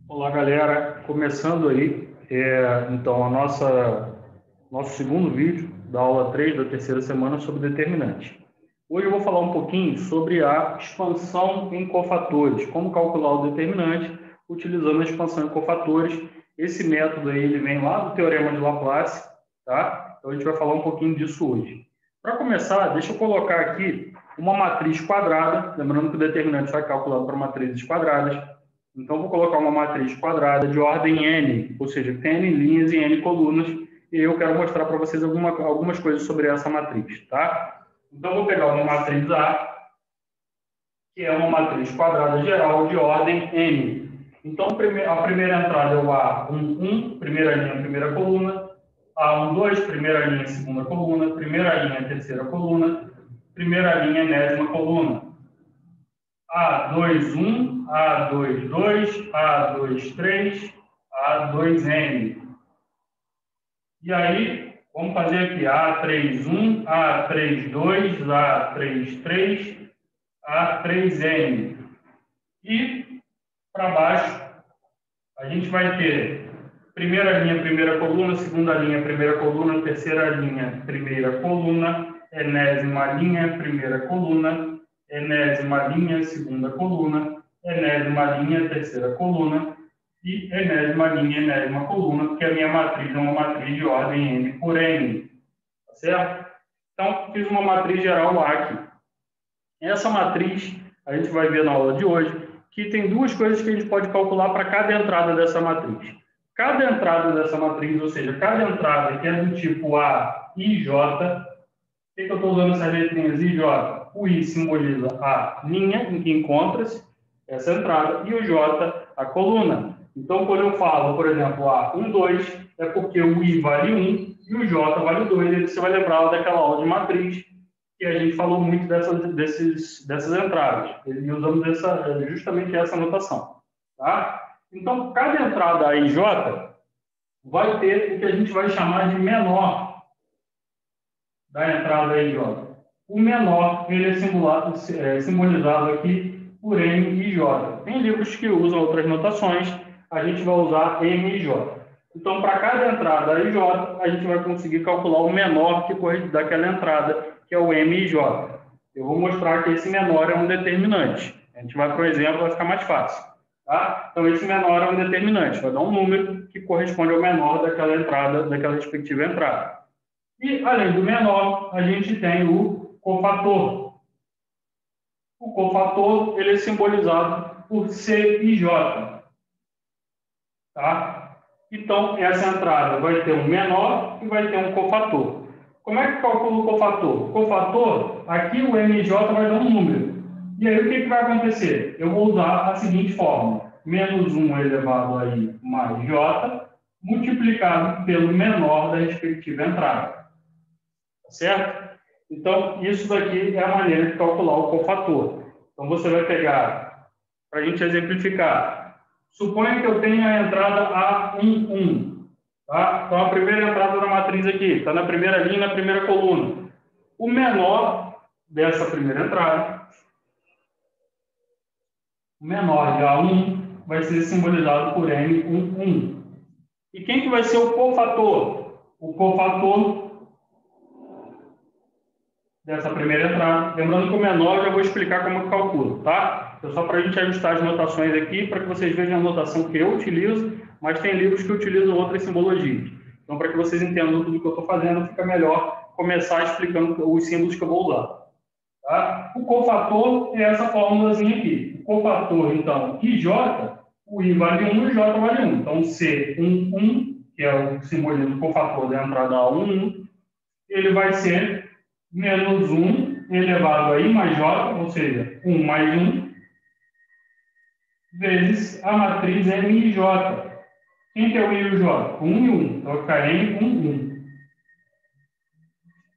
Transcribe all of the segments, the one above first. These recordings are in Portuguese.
Olá, galera. Começando aí, então, nosso segundo vídeo da aula 3 da terceira semana sobre determinantes. Hoje eu vou falar um pouquinho sobre a expansão em cofatores, como calcular o determinante utilizando a expansão em cofatores. Esse método aí, ele vem lá do Teorema de Laplace, tá? Então a gente vai falar um pouquinho disso hoje. Para começar, deixa eu colocar aqui uma matriz quadrada, lembrando que o determinante vai calculado para matrizes quadradas. Então, vou colocar uma matriz quadrada de ordem n, ou seja, que tem n linhas e n colunas, e eu quero mostrar para vocês algumas coisas sobre essa matriz, tá? Então, vou pegar uma matriz A, que é uma matriz quadrada geral de ordem n. Então, a primeira entrada é o A11, primeira linha, primeira coluna, A12, primeira linha, segunda coluna, primeira linha, terceira coluna, primeira linha, enésima coluna. A21, A22, A23, A2N. E aí, vamos fazer aqui A31, A32, A33, A3N. E para baixo, a gente vai ter primeira linha, primeira coluna, segunda linha, primeira coluna, terceira linha, primeira coluna, enésima linha, primeira coluna, enésima linha, segunda coluna, enésima linha, terceira coluna e enésima linha, enésima coluna, porque a minha matriz é uma matriz de ordem n por n, tá certo? Então, fiz uma matriz geral A aqui. Essa matriz, a gente vai ver na aula de hoje, que tem duas coisas que a gente pode calcular para cada entrada dessa matriz. Cada entrada dessa matriz, ou seja, cada entrada que é do tipo A e J, por que eu estou usando essas letrinhas I e J? O I simboliza a linha em que encontra-se essa entrada e o J a coluna. Então, quando eu falo, por exemplo, A1, 2, é porque o I vale 1 e o J vale 2. E você vai lembrar daquela aula de matriz que a gente falou muito dessas entradas. E usamos justamente essa notação. Tá? Então, cada entrada A e J vai ter o que a gente vai chamar de menor da entrada A e J. O menor, ele é simbolizado aqui por M e J. Tem livros que usam outras notações, a gente vai usar M e J. Então, para cada entrada A e J, a gente vai conseguir calcular o menor que corresponde daquela entrada, que é o M e J. Eu vou mostrar que esse menor é um determinante. A gente vai para o exemplo, vai ficar mais fácil. Tá? Então, esse menor é um determinante, vai dar um número que corresponde ao menor daquela entrada, daquela respectiva entrada. E, além do menor, a gente tem o cofator. O cofator, ele é simbolizado por C e J. Tá? Então, essa entrada vai ter um menor e vai ter um cofator. Como é que calcula o cofator? O cofator, aqui o MJ vai dar um número. E aí, o que vai acontecer? Eu vou usar a seguinte fórmula. Menos 1 elevado a I mais J, multiplicado pelo menor da respectiva entrada. Certo? Então, isso daqui é a maneira de calcular o cofator. Então, você vai pegar, para a gente exemplificar, suponha que eu tenha a entrada A11. Tá? Então, a primeira entrada da matriz aqui, está na primeira linha, na primeira coluna. O menor dessa primeira entrada, o menor de A1, vai ser simbolizado por M11. E quem que vai ser o cofator? O cofator dessa primeira entrada. Lembrando que o menor eu já vou explicar como eu calculo, tá? Então, só para a gente ajustar as notações aqui, para que vocês vejam a notação que eu utilizo, mas tem livros que utilizam outras simbologias. Então, para que vocês entendam tudo que eu estou fazendo, fica melhor começar explicando os símbolos que eu vou usar. Tá? O cofator é essa fórmulazinha aqui. O cofator, então, IJ, o I vale 1 e o J vale 1. Então, C11, que é o simbolismo do cofator da entrada A11, ele vai ser menos 1 elevado a I mais J, ou seja, 1 mais 1, vezes a matriz MIJ. Quem que é o I e o J? 1 e 1. Então, vai ficar M com 1.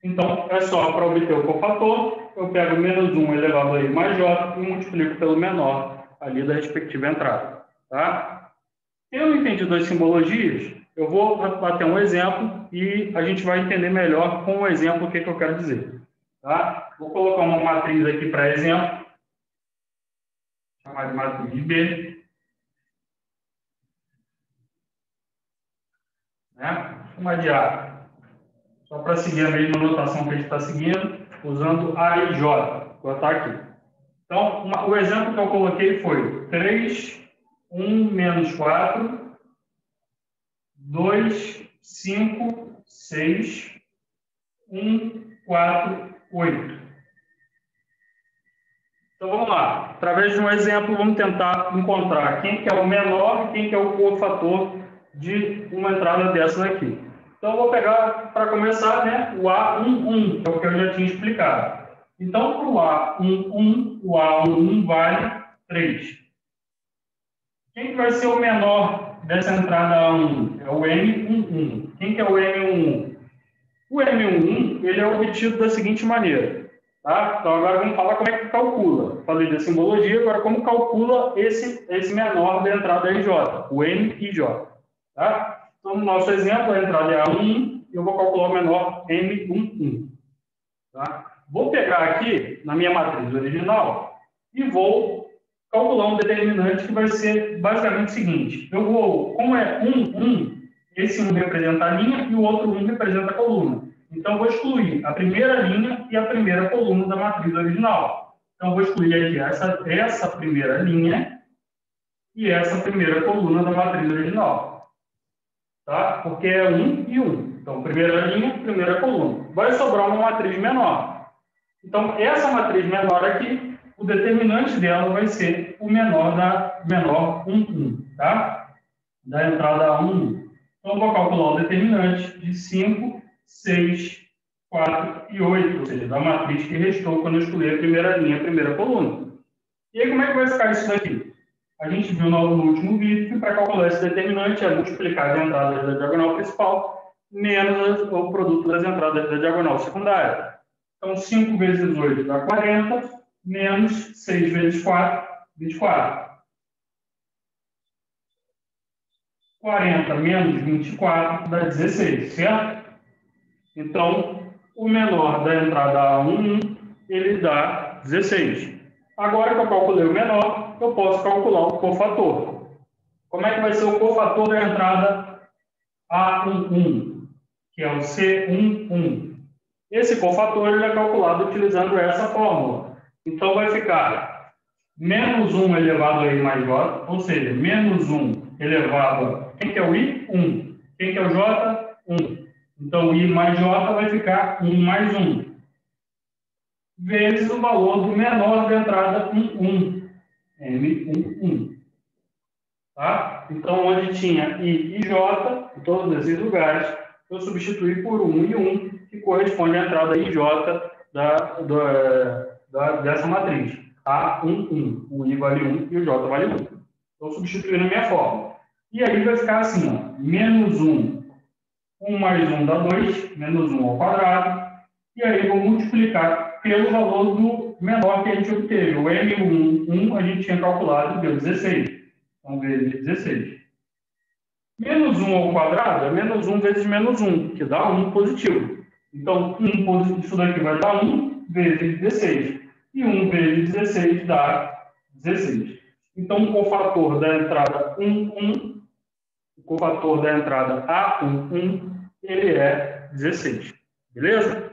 Então, é só para obter o cofator, eu pego menos 1 elevado a I mais J e multiplico pelo menor ali da respectiva entrada. Tá? Tendo entendido as simbologias, eu vou bater um exemplo e a gente vai entender melhor com o exemplo o que eu quero dizer. Tá? Vou colocar uma matriz aqui para exemplo, chamar de matriz B. chamar de A. Só para seguir a mesma notação que a gente está seguindo, usando A e J. Vou botar aqui. Então, o exemplo que eu coloquei foi 3, 1 menos 4, 2, 5, 6, 1, 4, 8. Então, vamos lá. Através de um exemplo, vamos tentar encontrar quem que é o menor e quem que é o cofator de uma entrada dessa daqui. Então, eu vou pegar, para começar, né, o A11, que é o que eu já tinha explicado. Então, para o A11, o A11 vale 3. Quem que vai ser o menor dessa entrada A1? É o M11. Quem que é o M11? O M11 ele é obtido da seguinte maneira. Tá? Então, agora vamos falar como é que calcula. Falei da simbologia, agora como calcula esse menor da entrada IJ, o MIJ. Tá? Então, no nosso exemplo, a entrada é A1, e eu vou calcular o menor M11. Tá? Vou pegar aqui, na minha matriz original, e vou calcular um determinante que vai ser basicamente o seguinte. Eu vou, como é 1, esse 1 representa a linha e o outro 1 representa a coluna. Então, vou excluir a primeira linha e a primeira coluna da matriz original. Então, vou excluir aqui essa primeira linha e essa primeira coluna da matriz original. Tá? Porque é 1 e 1. Então, primeira linha, primeira coluna. Vai sobrar uma matriz menor. Então, essa matriz menor aqui, o determinante dela vai ser o menor da menor 1, tá? Da entrada 1. Então, vou calcular o determinante de 5, 6, 4 e 8, ou seja, da matriz que restou quando eu escolhi a primeira linha, a primeira coluna. E aí, como é que vai ficar isso daqui? A gente viu no último vídeo que para calcular esse determinante é multiplicar as entradas da diagonal principal menos o produto das entradas da diagonal secundária. Então, 5 vezes 8 dá 40, menos 6 vezes 4, 24. 40 menos 24 dá 16, certo? Então, o menor da entrada A1, ele dá 16. Agora que eu calculei o menor, eu posso calcular o cofator. Como é que vai ser o cofator da entrada A11, que é o C11? Esse cofator ele é calculado utilizando essa fórmula. Então, vai ficar menos 1 elevado a I mais J, ou seja, menos 1 elevado a... Quem que é o I? 1. Quem que é o J? 1. Então, I mais J vai ficar 1 mais 1. Vezes o valor do menor da entrada 1, M11. Tá? Então, onde tinha I e J, em todos esses lugares, eu substituí por 1 e 1, que corresponde à entrada IJ dessa matriz. A11. O I vale 1 e o J vale 1. Estou substituindo a minha fórmula. E aí vai ficar assim, ó, menos 1. 1 mais 1 dá 2, menos 1 ao quadrado. E aí vou multiplicar pelo valor do menor que a gente obteve. O M11 a gente tinha calculado e deu 16. Então, vezes 16. Menos 1 ao quadrado é menos 1 vezes menos 1, que dá 1 positivo. Então, 1 positivo, isso daqui vai dar 1 vezes 16. E 1 vezes 16 dá 16. Então, o cofator da entrada 1, o cofator da entrada A11, ele é 16. Beleza?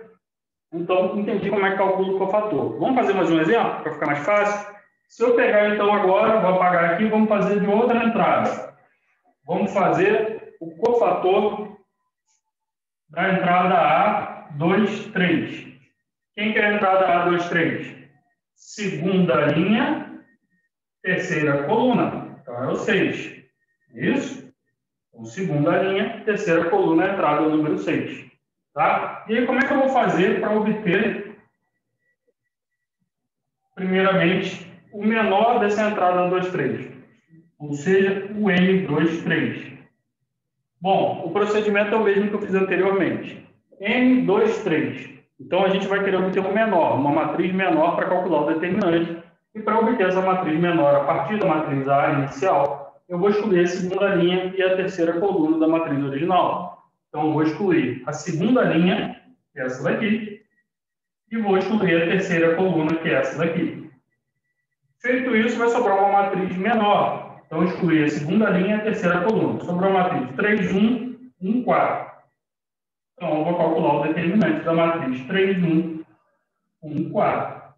Então, entendi como é que calcula o cofator. Vamos fazer mais um exemplo, para ficar mais fácil? Se eu pegar, então, agora, vou apagar aqui, vamos fazer de outra entrada. Vamos fazer o cofator da entrada A23. Quem que é a entrada A23? Segunda linha, terceira coluna. Então, é o 6. Isso? Então, segunda linha, terceira coluna, entrada número 6. Tá? E aí, como é que eu vou fazer para obter, primeiramente, o menor dessa entrada 23? Ou seja, o M23. Bom, o procedimento é o mesmo que eu fiz anteriormente. M23. Então, a gente vai querer obter um menor, uma matriz menor para calcular o determinante. E para obter essa matriz menor a partir da matriz A inicial, eu vou excluir a segunda linha e a terceira coluna da matriz original. Então, eu vou excluir a segunda linha, que é essa daqui, e vou excluir a terceira coluna, que é essa daqui. Feito isso, vai sobrar uma matriz menor. Então, excluir a segunda linha e a terceira coluna. Sobrou uma matriz 3, 1, 1, 4. Então, eu vou calcular o determinante da matriz 3, 1, 1, 4.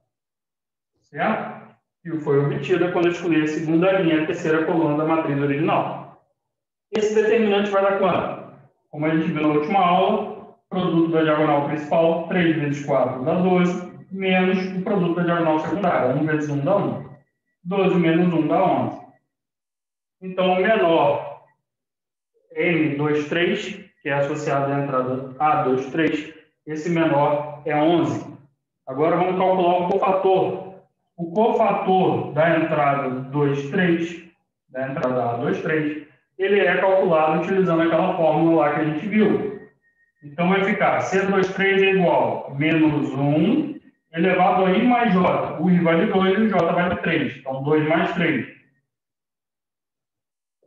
Certo? E foi obtida quando eu escolhi a segunda linha e a terceira coluna da matriz original. Esse determinante vai dar quanto? Como a gente viu na última aula, produto da diagonal principal, 3 vezes 4 dá 12, menos o produto da diagonal secundária, 1 vezes 1 dá 1. 12 menos 1 dá 11. Então, o menor M23, que é associado à entrada A23, esse menor é 11. Agora vamos calcular o cofator. O cofator da entrada 23, da entrada A23, ele é calculado utilizando aquela fórmula lá que a gente viu. Então vai ficar C23 é igual a menos 1 elevado a I mais J. O I vale 2 e o J vale 3. Então 2 mais 3.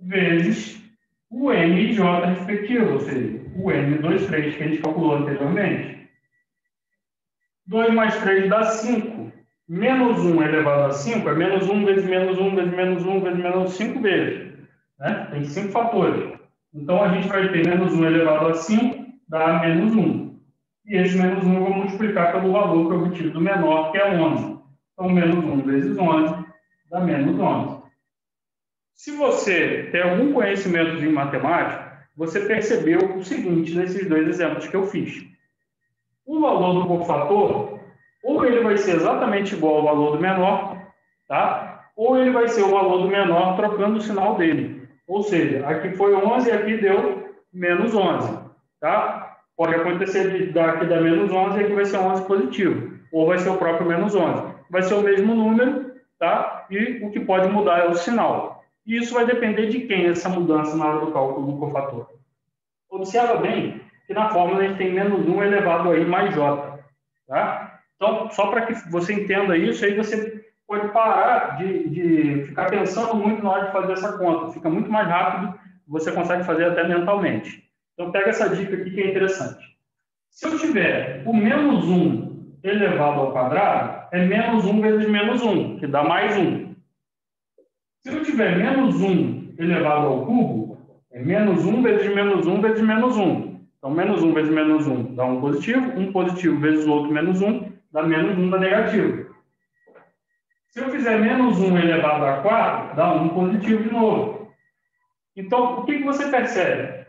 Vezes o M e J respectivo, ou seja, o M23 que a gente calculou anteriormente. 2 mais 3 dá 5. Menos 1 elevado a 5 é menos 1 vezes menos 1 vezes menos 1 vezes menos 5 vezes. Né? Tem 5 fatores. Então, a gente vai ter menos 1 elevado a 5 dá menos 1. E esse menos 1 eu vou multiplicar pelo valor que eu obtive do menor, que é 11. Então, menos 1 vezes 11 dá menos 11. Se você tem algum conhecimento em matemática, você percebeu o seguinte nesses dois exemplos que eu fiz. O valor do cofator, ou ele vai ser exatamente igual ao valor do menor, tá? Ou ele vai ser o valor do menor trocando o sinal dele. Ou seja, aqui foi 11 e aqui deu menos 11, tá? Pode acontecer daqui dar menos 11 e aqui vai ser 11 positivo. Ou vai ser o próprio menos 11. Vai ser o mesmo número, tá? E o que pode mudar é o sinal. E isso vai depender de quem essa mudança na hora do cálculo do cofator. Observa bem que na fórmula a gente tem menos 1 elevado a I mais J. Tá? Então, só para que você entenda isso, aí você pode parar de ficar pensando muito na hora de fazer essa conta. Fica muito mais rápido, você consegue fazer até mentalmente. Então, pega essa dica aqui que é interessante. Se eu tiver o menos 1 elevado ao quadrado, é menos 1 vezes menos 1, que dá mais 1. Se eu tiver menos 1 elevado ao cubo, é menos 1 vezes menos 1 vezes menos 1. Então, menos 1 vezes menos 1 dá 1 positivo vezes o outro menos 1 dá menos 1 dá negativo. Se eu fizer menos 1 elevado a 4, dá 1 positivo de novo. Então, o que você percebe?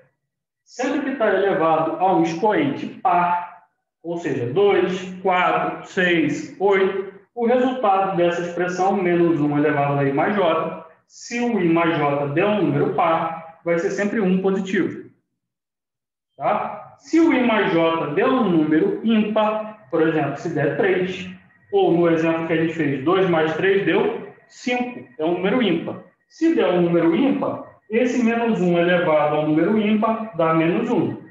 Sempre que está elevado a um expoente par, ou seja, 2, 4, 6, 8, o resultado dessa expressão, menos 1 elevado a I mais J, se o I mais J der um número par, vai ser sempre 1 positivo. Tá? Se o I mais J der um número ímpar, por exemplo, se der 3, ou no exemplo que a gente fez, 2 mais 3 deu 5, é um número ímpar. Se der um número ímpar, esse menos 1 elevado ao número ímpar dá menos 1.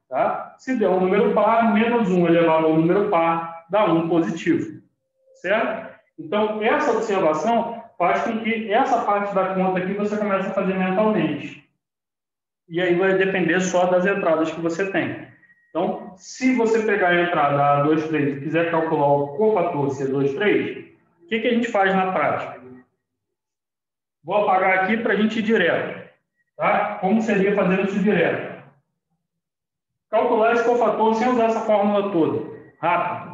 Tá? Se der um número par, menos 1 elevado ao número par dá 1 positivo. Certo? Então, essa observação faz com que essa parte da conta aqui você comece a fazer mentalmente. E aí vai depender só das entradas que você tem. Então, se você pegar a entrada A23 e quiser calcular o cofator C23, o que a gente faz na prática? Vou apagar aqui para a gente ir direto. Tá? Como seria fazendo isso direto? Calcular esse cofator sem usar essa fórmula toda. Rápido.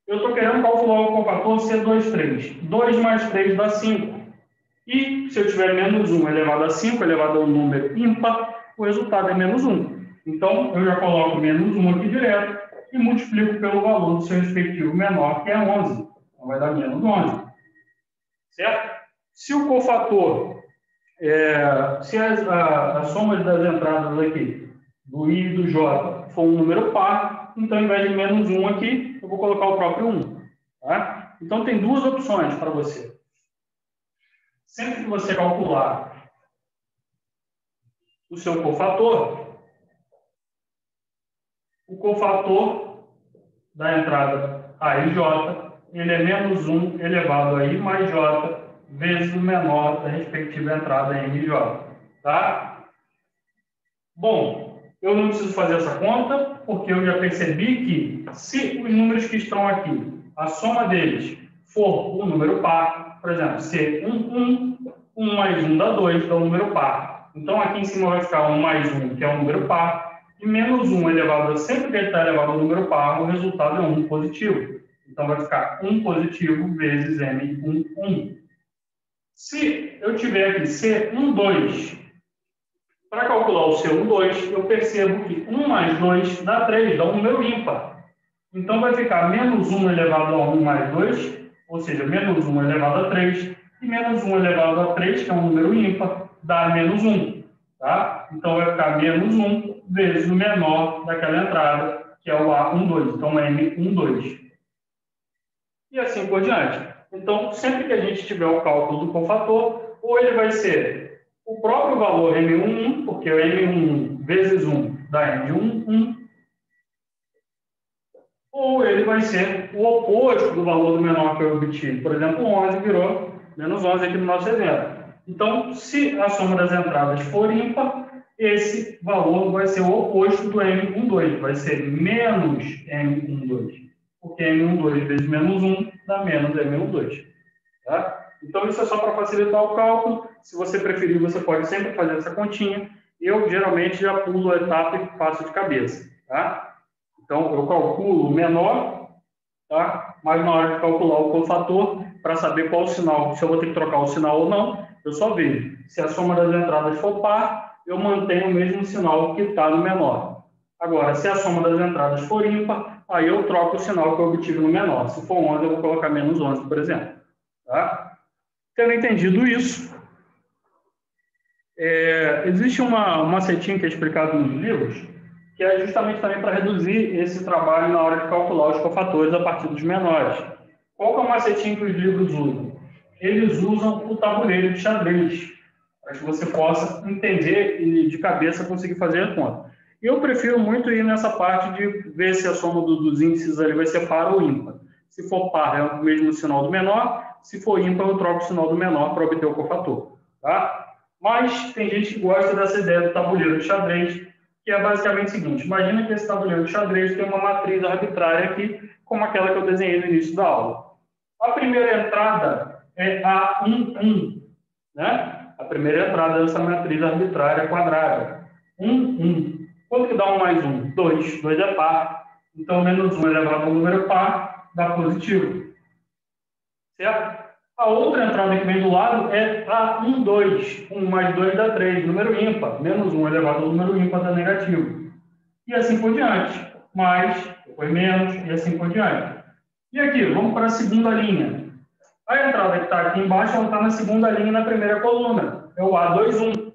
Eu estou querendo calcular o cofator C23. 2 mais 3 dá 5. E se eu tiver menos 1 elevado a 5, elevado a um número ímpar, o resultado é menos 1. Então, eu já coloco menos 1 aqui direto e multiplico pelo valor do seu respectivo menor, que é 11. Então, vai dar menos 11. Certo? Se o cofator, se a soma das entradas aqui, do I e do J, for um número par, então, ao invés de menos 1 aqui, eu vou colocar o próprio 1. Tá? Então, tem duas opções para você. Sempre que você calcular o seu cofator, o cofator da entrada A e J, ele é menos 1 elevado a I mais J vezes o menor da respectiva entrada M e J. Tá? Bom, eu não preciso fazer essa conta, porque eu já percebi que se os números que estão aqui, a soma deles for um número par, por exemplo, se 1 mais 1 dá 2, dá um número par. Então, aqui em cima vai ficar 1 mais 1, que é um número par, E menos 1 elevado, sempre que ele está elevado ao número par, o resultado é 1 positivo. Então, vai ficar 1 positivo vezes M1, 1. Se eu tiver aqui C1, 2, para calcular o C1, 2, eu percebo que 1 mais 2 dá 3, dá um número ímpar. Então, vai ficar menos 1 elevado a 1 mais 2, ou seja, menos 1 elevado a 3, e menos 1 elevado a 3, que é um número ímpar, dá menos 1. Tá? Então, vai ficar menos 1 vezes o menor daquela entrada, que é o A1, 2. Então, M1, 2. E assim por diante. Então, sempre que a gente tiver o cálculo do cofator, ou ele vai ser o próprio valor M1, 1, porque o M1 vezes 1 dá M1, 1, ou ele vai ser o oposto do valor do menor que eu obtive. Por exemplo, 11 virou menos 11 aqui no nosso exemplo. Então, se a soma das entradas for ímpar, esse valor vai ser o oposto do M1, 2, vai ser menos M1, 2. Porque M1, 2 vezes menos 1 dá menos M1, 2. Tá? Então, isso é só para facilitar o cálculo. Se você preferir, você pode sempre fazer essa continha. Eu, geralmente, já pulo a etapa e faço de cabeça. Tá? Então, eu calculo o menor, tá? Mas na hora de calcular o cofator, para saber qual sinal, se eu vou ter que trocar o sinal ou não, eu só vejo. Se a soma das entradas for par, eu mantenho o mesmo sinal que está no menor. Agora, se a soma das entradas for ímpar, aí eu troco o sinal que eu obtive no menor. Se for 11, eu vou colocar menos 11, por exemplo. Tá? Tendo entendido isso, existe uma macetinha que é explicado nos livros, que é justamente também para reduzir esse trabalho na hora de calcular os cofatores a partir dos menores. Qual que é o macetinho que os livros usam? Eles usam o tabuleiro de xadrez, para que você possa entender e de cabeça conseguir fazer a conta. Eu prefiro muito ir nessa parte de ver se a soma dos índices ali vai ser par ou ímpar. Se for par, é o mesmo sinal do menor. Se for ímpar, eu troco o sinal do menor para obter o cofator. Tá? Mas tem gente que gosta dessa ideia do tabuleiro de xadrez, que é basicamente o seguinte: imagina que esse tabuleiro de xadrez tem uma matriz arbitrária aqui, como aquela que eu desenhei no início da aula. A primeira entrada é A1, 1. Né? A primeira entrada dessa matriz arbitrária quadrada. 1, 1. Quanto que dá 1 mais 1? 2. 2 é par. Então, menos 1 elevado ao número par dá positivo. Certo? A outra entrada que vem do lado é A1, 2. 1 mais 2 dá 3. Número ímpar. Menos 1 elevado ao número ímpar dá negativo. E assim por diante. Mais, depois menos, e assim por diante. E aqui, vamos para a segunda linha. A entrada que está aqui embaixo, ela está na segunda linha, na primeira coluna. É o A2, 1.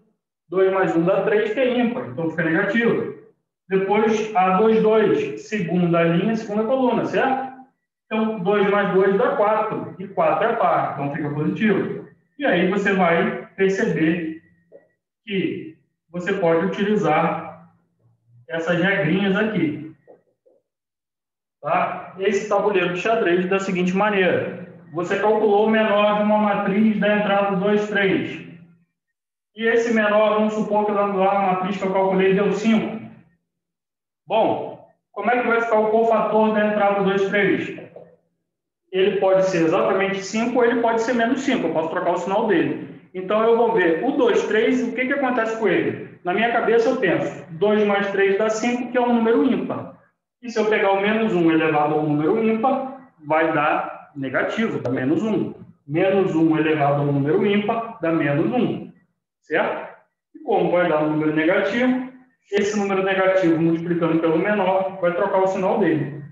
2 mais 1 dá 3, que é ímpar, então fica negativo. Depois, A2, 2. Segunda linha, segunda coluna, certo? Então, 2 mais 2 dá 4, e 4 é par, então fica positivo. E aí você vai perceber que você pode utilizar essas regrinhas aqui. Tá? Esse tabuleiro de xadrez da seguinte maneira: você calculou o menor de uma matriz da entrada 2, 3. E esse menor, vamos supor que lá na matriz que eu calculei deu 5. Bom, como é que vai ficar o cofator da entrada 2, 3? Ele pode ser exatamente 5 ou ele pode ser menos 5. Eu posso trocar o sinal dele. Então eu vou ver o 2, 3, o que acontece com ele? Na minha cabeça eu penso, 2 mais 3 dá 5, que é um número ímpar. E se eu pegar o menos 1 elevado ao número ímpar, vai dar negativo, dá menos 1. Menos 1 elevado ao número ímpar dá menos 1. Certo? E como vai dar um número negativo, esse número negativo multiplicando pelo menor vai trocar o sinal dele.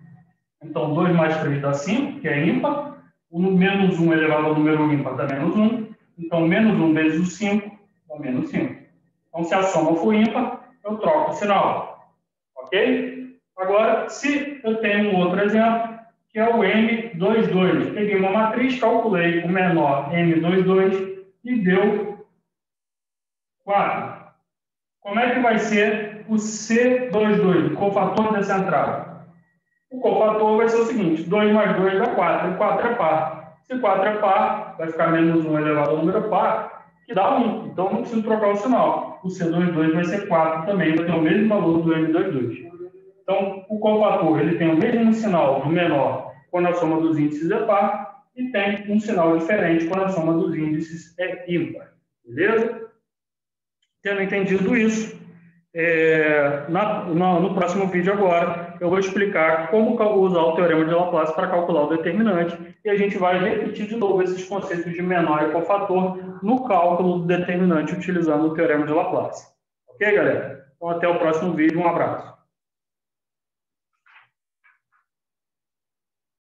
Então, 2 mais 3 dá 5, que é ímpar. O menos 1 elevado ao número ímpar dá menos 1. Então, menos 1 vezes o 5 dá menos 5. Então, se a soma for ímpar, eu troco o sinal. Ok? Agora, se eu tenho um outro exemplo, que é o M22. Peguei uma matriz, calculei o menor M22 e deu 4. Como é que vai ser o C22, o cofator dessa entrada? O cofator vai ser o seguinte: 2 mais 2 dá 4, e 4 é par. Se 4 é par, vai ficar menos 1 elevado ao número par, que dá 1. Então, não preciso trocar o sinal. O C22 vai ser 4 também, vai ter o mesmo valor do M22. Então, o cofator ele tem o mesmo sinal do menor quando a soma dos índices é par e tem um sinal diferente quando a soma dos índices é ímpar. Beleza? Tendo entendido isso, no próximo vídeo agora, eu vou explicar como usar o Teorema de Laplace para calcular o determinante, e a gente vai repetir de novo esses conceitos de menor e cofator no cálculo do determinante utilizando o Teorema de Laplace. Ok, galera? Então, até o próximo vídeo. Um abraço.